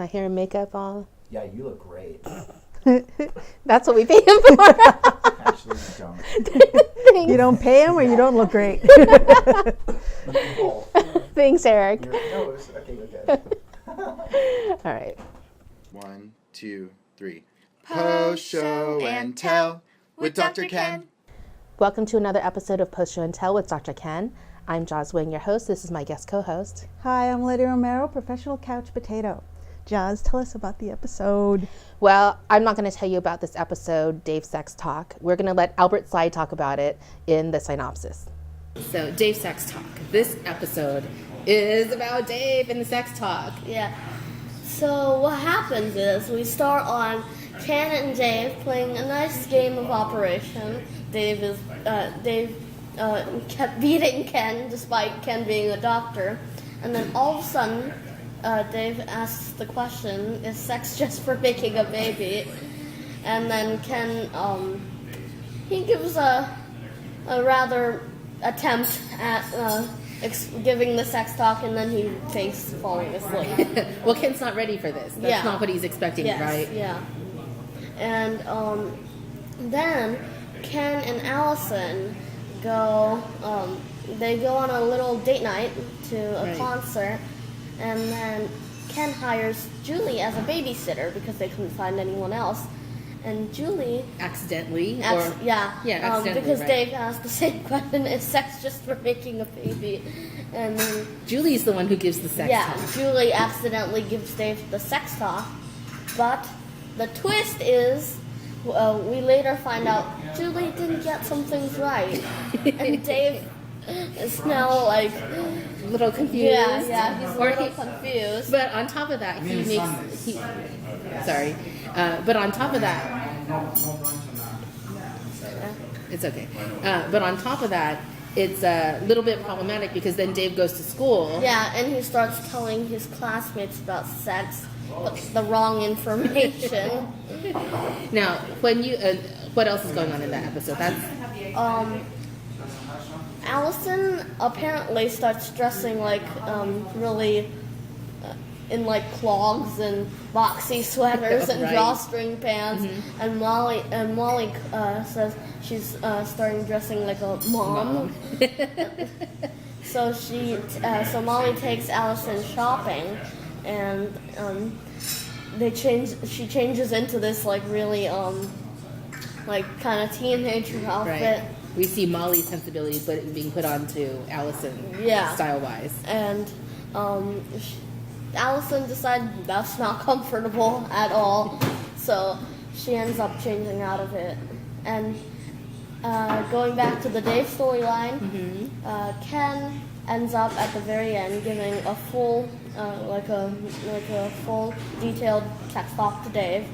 My hair and makeup all. Yeah, you look great. That's what we pay him for. Actually, you don't. You don't pay him or you don't look great? Thanks, Eric. No, it's okay. All right. 1, 2, 3. Post Show and Tell with Dr. Ken. Welcome to another episode of Post Show and Tell with Dr. Ken. I'm Joz Wang, your host. This is my guest co-host. Hi, I'm Leti Romero, professional couch potato. Joz, tell us about the episode. Well, I'm not going to tell you about this episode, Dave's Sex Talk. We're going to let Albert Tsai talk about it in the Tsai-nopsis. So, Dave's Sex Talk. This episode is about Dave and the sex talk. Yeah. So what happens is we start on Ken and Dave playing a nice game of Operation. Dave kept beating Ken despite Ken being a doctor, and then all of a sudden, Dave asks the question: "Is sex just for making a baby?" And then Ken, he gives a rather attempt at giving the sex talk, and then he fakes falling asleep. Well, Ken's not ready for this. That's not what he's expecting, right? Yeah. And then Ken and Allison go. They go on a little date night to a concert, and then Ken hires Julie as a babysitter because they couldn't find anyone else. And Julie accidentally, accidentally, because Dave asked the same question: "Is sex just for making a baby?" And then Julie's the one who gives the sex talk. Yeah, Julie accidentally gives Dave the sex talk, but the twist is, we later find out Julie didn't get some things right, and Dave is now like a little confused. Yeah, he's a little confused. But on top of that, but on top of that, it's okay. But on top of that, it's a little bit problematic because then Dave goes to school. Yeah, and he starts telling his classmates about sex, but the wrong information. Now, when you, what else is going on in that episode? Allison apparently starts dressing like really in like clogs and boxy sweaters and drawstring pants, and Molly says she's starting dressing like a mom. So Molly takes Allison shopping, and she changes into this like really like kind of teenager outfit. Right. We see Molly's sensibilities being put onto Allison, style-wise. And Allison decided that's not comfortable at all, so she ends up changing out of it. And going back to the Dave storyline, Ken ends up at the very end giving a full, like a full detailed sex talk to Dave.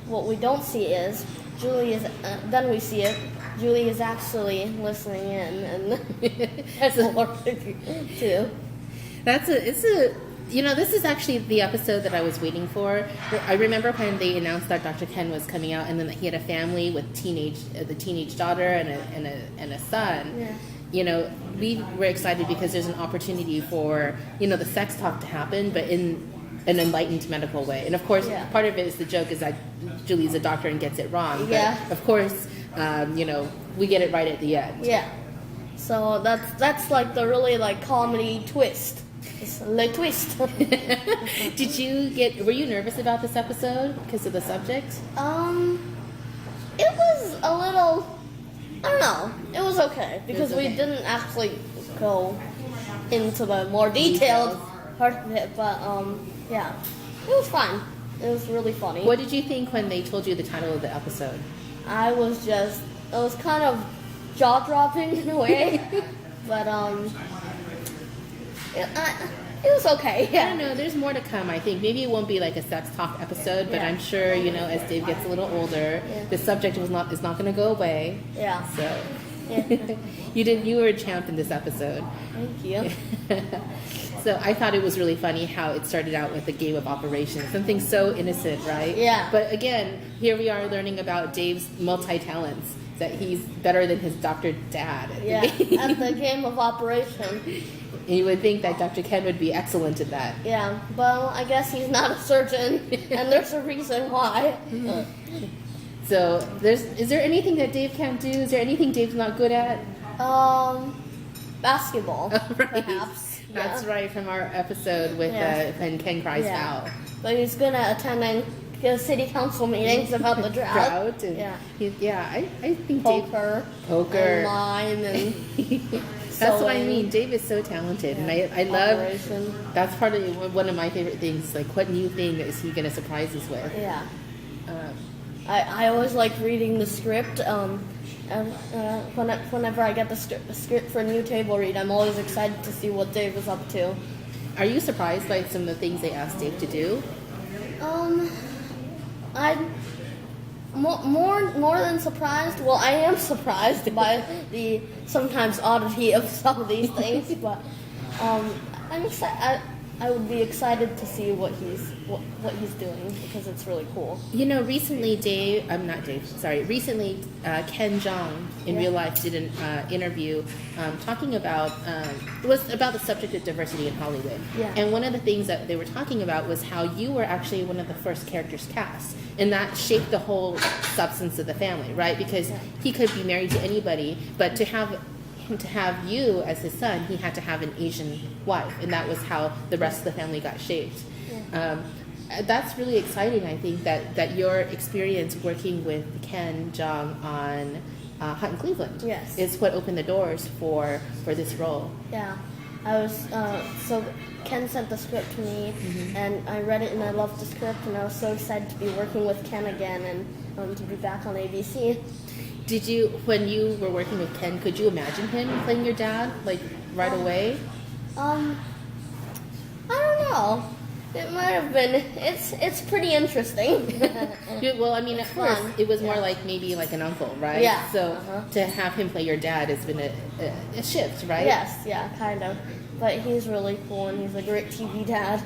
What we don't see is Julie is. Then we see it. Julie is actually listening in and has learning too. This is actually the episode that I was waiting for. I remember when they announced that Dr. Ken was coming out, and then that he had a family with the teenage daughter and a son. Yeah. You know, we were excited because there's an opportunity for the sex talk to happen, but in an enlightened medical way. And of course, part of it is the joke is that Julie's a doctor and gets it wrong. But of course, we get it right at the end. Yeah. So that's like the really like comedy twist. It's Le twist. Were you nervous about this episode because of the subject? It was a little, I don't know. It was okay because we didn't actually go into the more detailed part of it, but it was fine. It was really funny. What did you think when they told you the title of the episode? It was kind of jaw-dropping in a way, but it was okay. Yeah. I don't know. There's more to come, I think. Maybe it won't be like a sex talk episode, but I'm sure, as Dave gets a little older, the subject is not going to go away. Yeah. So you were a champ in this episode. Thank you. So I thought it was really funny how it started out with a game of Operation. Something so innocent, right? Yeah. But again, here we are learning about Dave's multi-talents, that he's better than his doctor dad. At the game of Operation. And you would think that Dr. Ken would be excellent at that. Yeah, well, I guess he's not a surgeon, and there's a reason why. So, is there anything that Dave can't do? Is there anything Dave's not good at? Basketball, Right. perhaps. That's Yeah. right, from our episode with when Ken cries foul. But he's good at attending city council meetings about the drought. And Yeah. I think Dave... Poker. Poker. And lime and That's what I sewing. mean. Dave is so talented, and Yeah. I love. Operation. That's part of one of my favorite things. Like, what new thing is he going to surprise us with? Yeah. Um, I always like reading the script. And whenever I get the script for a new table read, I'm always excited to see what Dave is up to. Are you surprised by some of the things they asked Dave to do? I'm more than surprised. Well, I am surprised by the sometimes oddity of some of these things, but I'm excited. I would be excited to see what he's doing because it's really cool. You know, recently Ken Jeong in real life did an interview talking about, it was about the subject of diversity in Hollywood. Yeah. And one of the things that they were talking about was how you were actually one of the first characters cast. And that shaped the whole substance of the family, right? Because he could be married to anybody, but to have you as his son, he had to have an Asian wife, and that was how the rest of the family got shaped. That's really exciting. I think that your experience working with Ken Jeong on Hot in Cleveland is what opened the doors for this role. Yeah, I was so Ken sent the script to me, and I read it and I loved the script, and I was so excited to be working with Ken again and to be back on ABC. Did you, when you were working with Ken, could you imagine him playing your dad, like, right away? I don't know. It might have been. It's pretty interesting. Well, I mean, at first, fun. it was more like maybe like an uncle, right? Yeah. So to have him play your dad has been a shift, right? Yes, yeah, kind of. But he's really cool, and he's a great TV dad.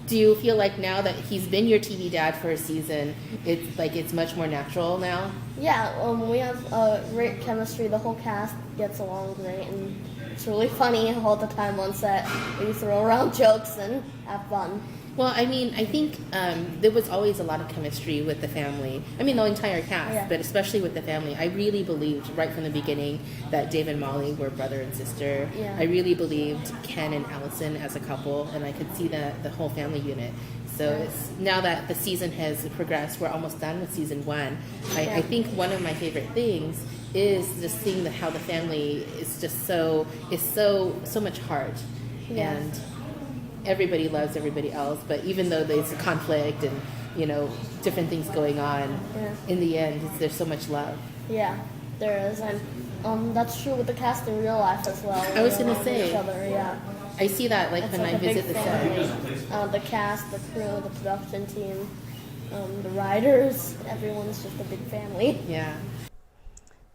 Do you feel like now that he's been your TV dad for a season, it's much more natural now? Yeah, we have great chemistry. The whole cast gets along great, and it's really funny all the time on set. We throw around jokes and have fun. Well, I mean, I think there was always a lot of chemistry with the family. I mean, the entire cast, but especially with the family. I really believed right from the beginning that Dave and Molly were brother and sister. Yeah. I really believed Ken and Allison as a couple, and I could see the whole family unit. So it's, now that the season has progressed, we're almost done with season 1. I think one of my favorite things is just seeing how the family is just so much heart. Yeah. And everybody loves everybody else, but even though there's conflict and, you know, different things going on, in the end, there's so much love. Yeah, there is, and that's true with the cast in real life as well. I was gonna say, each other, yeah. I see that like It's when like I a big visit the set. family. The cast, the crew, the production team, the writers, everyone's just a big family. Yeah.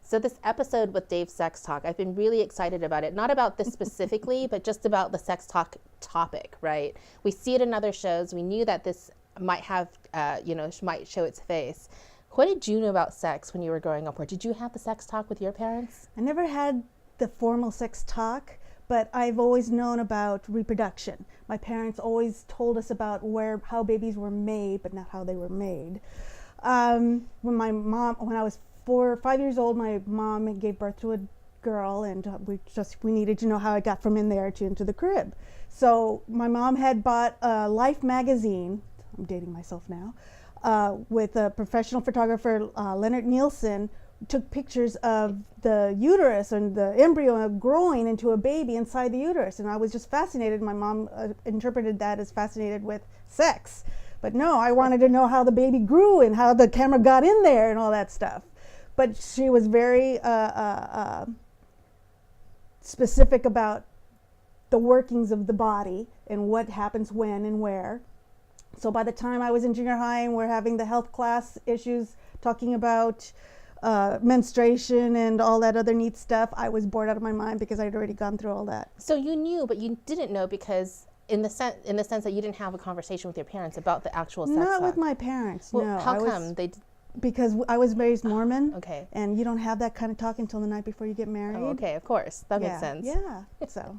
So this episode with Dave's sex talk, I've been really excited about it. Not about this specifically, but just about the sex talk topic, right? We see it in other shows. We knew that this might have, might show its face. What did you know about sex when you were growing up? Or did you have the sex talk with your parents? I never had the formal sex talk, but I've always known about reproduction. My parents always told us about how babies were made, but not how they were made. When I was 4 or 5 years old, my mom gave birth to a girl, and we needed to know how it got from in there into the crib. So my mom had bought a Life magazine. I'm dating myself now. With a professional photographer, Leonard Nielsen, took pictures of the uterus and the embryo growing into a baby inside the uterus, and I was just fascinated. My mom interpreted that as fascinated with sex, but no, I wanted to know how the baby grew and how the camera got in there and all that stuff. But she was very specific about the workings of the body and what happens when and where. So by the time I was in junior high and we're having the health class issues talking about menstruation and all that other neat stuff, I was bored out of my mind because I'd already gone through all that. So you knew, but you didn't know because in the sense that you didn't have a conversation with your parents about the actual sex Not talk. with my parents, Well, no. how come? because I was raised Mormon. Okay. And you don't have that kind of talk until the night before you get married. Oh, okay, of course. That yeah. makes sense. Yeah. So,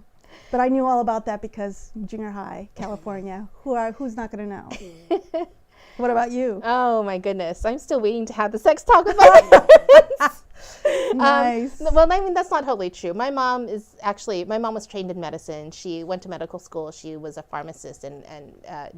but I knew all about that because junior high, California. Who's not going to know? What about you? Oh my goodness. I'm still waiting to have the sex talk with my parents. Nice. Well, I mean, that's not totally true. My mom was trained in medicine. She went to medical school. She was a pharmacist and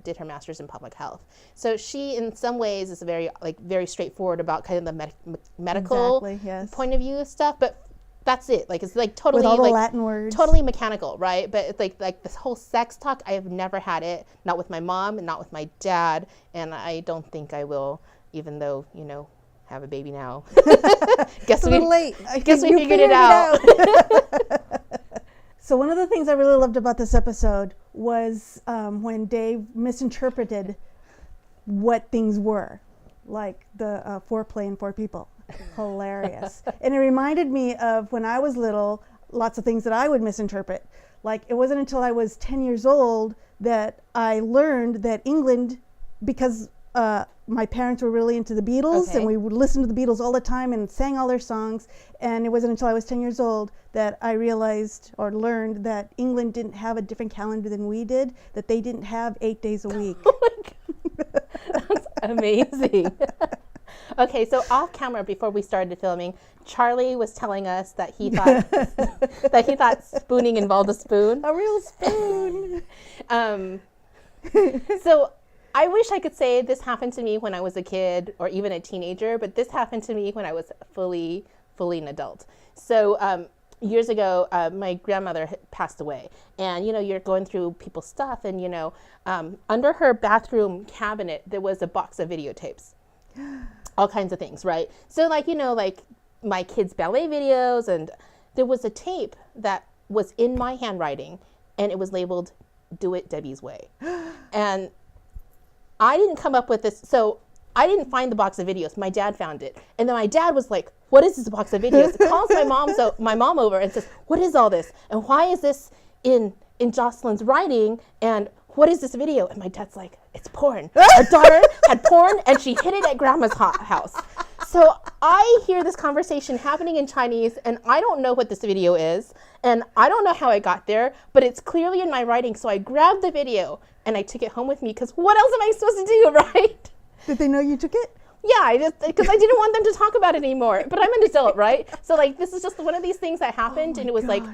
did her master's in public health. So she, in some ways, is very straightforward about kind of the medical Exactly, yes. point of view of stuff. But that's it. Like, it's like totally With all the like Latin words. totally mechanical, right? But it's like this whole sex talk, I have never had it. Not with my mom and not with my dad, and I don't think I will, even though have a baby now. It's a little late. Guess we You figured it out. So one of the things I really loved about this episode was when Dave misinterpreted what things were, like the foreplay in Four People. Hilarious. And it reminded me of when I was little, lots of things that I would misinterpret. Like, it wasn't until I was 10 years old that I learned that England, because my parents were really into the Beatles, Okay. and we would listen to the Beatles all the time and sang all their songs. And it wasn't until I was 10 years old that I realized or learned that England didn't have a different calendar than we did, that they didn't have 8 days a week. Oh my God. That's amazing. Okay, so off camera before we started filming, Charlie was telling us that he thought spooning involved a spoon. A real spoon. So I wish I could say this happened to me when I was a kid or even a teenager, but this happened to me when I was fully an adult. So years ago, my grandmother had passed away, and you're going through people's stuff, and under her bathroom cabinet there was a box of videotapes, all kinds of things, right? So like my kids' ballet videos, and there was a tape that was in my handwriting, and it was labeled "Do It Debbie's Way," and I didn't come up with this, so I didn't find the box of videos. My dad found it. And then my dad was like, "What is this box of videos?" Calls my mom over and says, "What is all this? And why is this in Jocelyn's writing? And what is this video?" And my dad's like, "It's porn. Our daughter had porn and she hid it at grandma's house." So I hear this conversation happening in Chinese, and I don't know what this video is, and I don't know how I got there, but it's clearly in my writing. So I grabbed the video and I took it home with me, because what else am I supposed to do, right? Did they know you took it? Yeah, because I didn't want them to talk about it anymore. But I'm an adult, right? So like, this is just one of these things that happened, and it was like,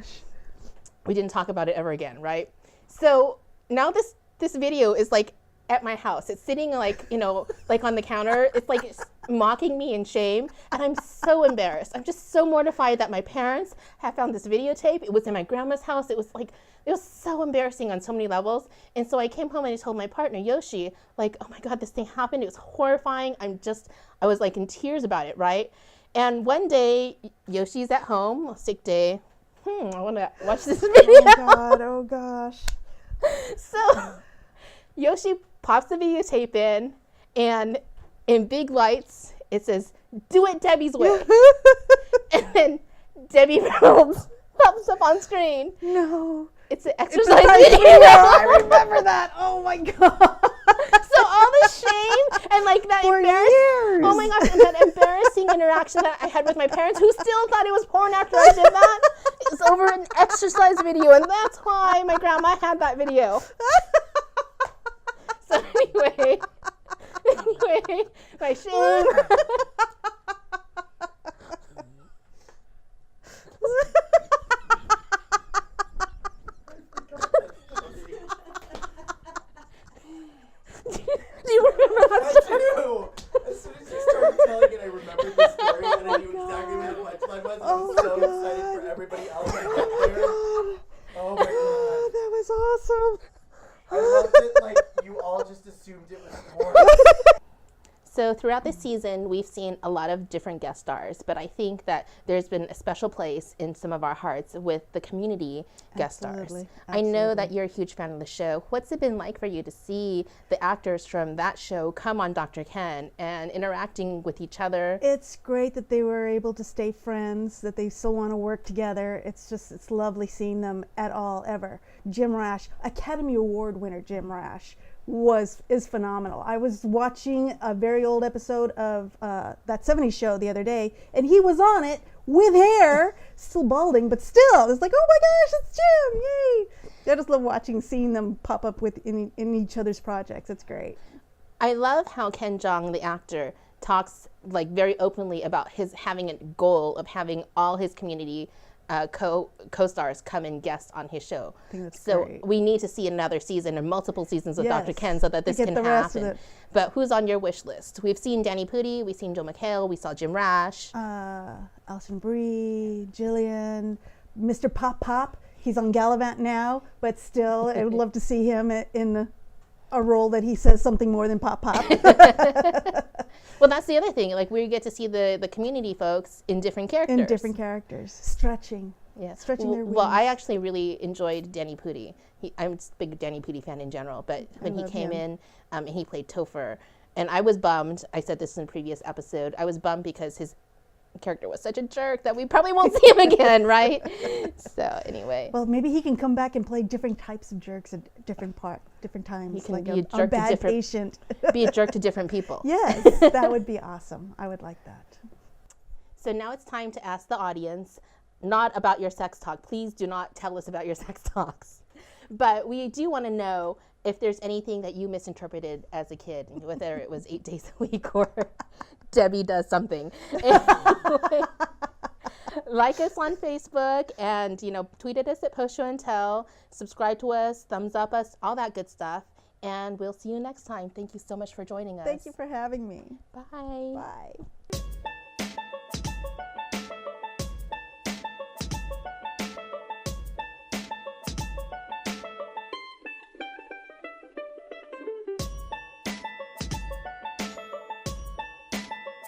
we didn't talk about it ever again, right? So now this video is like at my house. It's sitting like on the counter. It's like it's mocking me in shame, and I'm so embarrassed. I'm just so mortified that my parents have found this videotape. It was in my grandma's house. It was so embarrassing on so many levels. And so I came home and I told my partner Yoshi, like, "Oh my God, this thing happened. It was horrifying. I was like in tears about it, right?" And one day Yoshi's at home, sick day. I want to watch this video. Oh God, oh gosh. So Yoshi pops the videotape in, and in big lights it says, "Do It Debbie's Way." And then Debbie Reynolds pops up on screen. No. It's an exercise video. I remember that. Oh my God. So all the shame and like that For years. Oh my gosh, and that embarrassing interaction that I had with my parents, who still thought it was porn after I did that, is over an exercise video, and that's why my grandma had that video. So anyway, my shame. Do you remember that story? I do. As soon as you started telling it, I remembered the story, and I knew exactly what the punchline was. I was so excited for everybody else out there. Oh my God. That was awesome. I loved it. Like, you all just assumed it was porn. So throughout the season, we've seen a lot of different guest stars, but I think that there's been a special place in some of our hearts with the community guest stars. Absolutely. I know that you're a huge fan of the show. What's it been like for you to see the actors from that show come on Dr. Ken and interacting with each other? It's great that they were able to stay friends, that they still want to work together. It's lovely seeing them at all, ever. Jim Rash, Academy Award winner Jim Rash, is phenomenal. I was watching a very old episode of that 70s show the other day, and he was on it with hair, still balding, but still, it's like, oh my gosh, it's Jim, yay! I just love seeing them pop up in each other's projects. It's great. I love how Ken Jeong, the actor, talks like very openly about his having a goal of having all his community co-stars come and guest on his show. I think that's so great. we need to see another season or multiple seasons of Yes, Dr. Ken so that this to get can the rest of happen. it. But who's on your wish list? We've seen Danny Pudi, we've seen Joe McHale, we saw Jim Rash. Allison Brie, Jillian, Mr. Pop Pop. He's on Gallivant now, but still, I would love to see him in a role that he says something more than Pop Pop. Well, that's the other thing. Like, we get to see the community folks in different characters. In different characters, stretching. Yeah. Stretching their wings. Well, I actually really enjoyed Danny Pudi. I'm a big Danny Pudi fan in general, but when he came in and he played Topher, and I was bummed. I said this in a previous episode. I was bummed because his character was such a jerk that we probably won't see him again, right? So anyway. Well, maybe he can come back and play different types of jerks at different times. He can like be a jerk to bad different- patient. Be a jerk to different people. Yes, that would be awesome. I would like that. So now it's time to ask the audience, not about your sex talk. Please do not tell us about your sex talks. But we do want to know if there's anything that you misinterpreted as a kid, whether it was 8 days a week or Debbie does something. Anyway, like us on Facebook and, tweet at us at Post Show and Tell, subscribe to us, thumbs up us, all that good stuff. And we'll see you next time. Thank you so much for joining us. Thank you for having me. Bye. Bye.